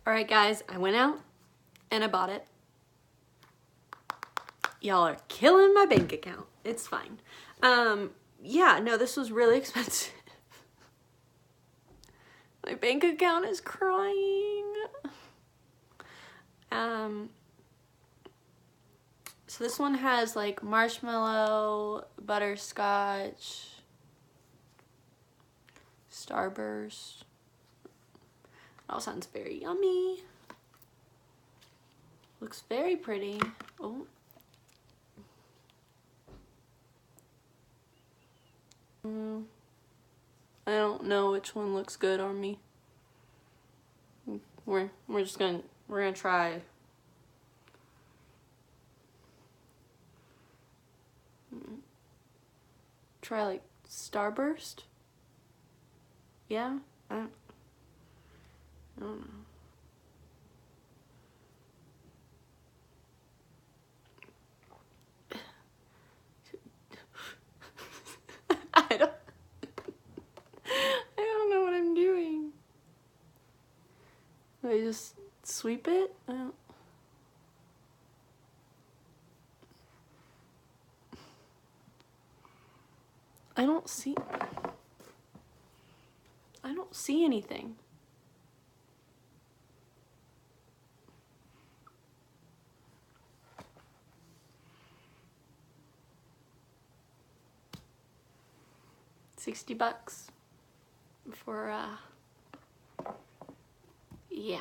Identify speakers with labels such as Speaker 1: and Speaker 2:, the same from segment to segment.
Speaker 1: Alright guys, I went out and I bought it. Y'all are killing my bank account. It's fine. Yeah, no, this was really expensive. My bank account is crying. So this one has like marshmallow, butterscotch, Starburst. All sounds very yummy. Looks very pretty. Oh. I don't know which one looks good on me. We're gonna try. Try like Starburst. Yeah, I don't know. I don't know what I'm doing. Do I just sweep it? I don't see anything. $60 for yeah.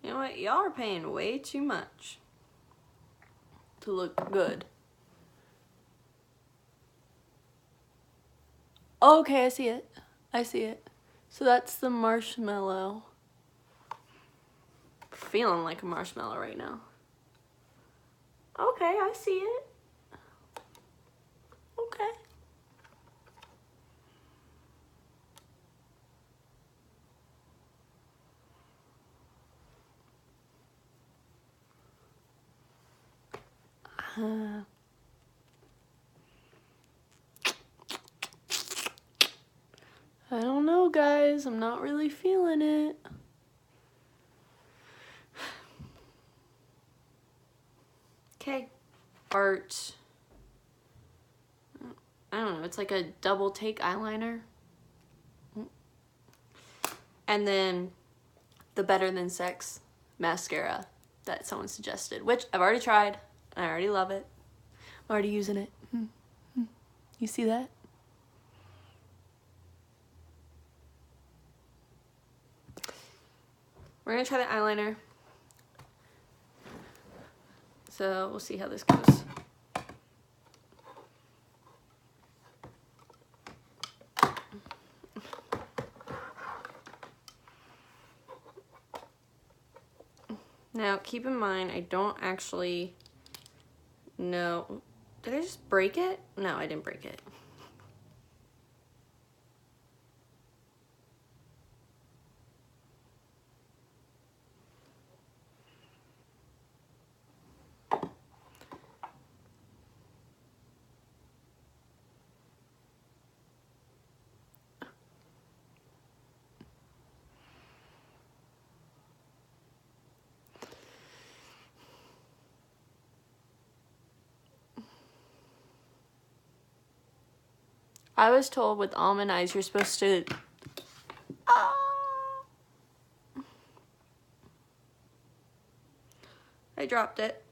Speaker 1: You know what? Y'all are paying way too much to look good. Okay, I see it. I see it. So that's the marshmallow. Feeling like a marshmallow right now. Okay, I see it. Okay. I don't know, guys. I'm not really feeling it. Okay. Art. I don't know. It's like a double take eyeliner. And then the Better Than Sex mascara that someone suggested, which I've already tried. I already love it. I'm already using it. You see that? We're gonna try the eyeliner. So we'll see how this goes. Now keep in mind, I don't actually know. Did I just break it? No, I didn't break it. I was told with almond eyes you're supposed to... I dropped it.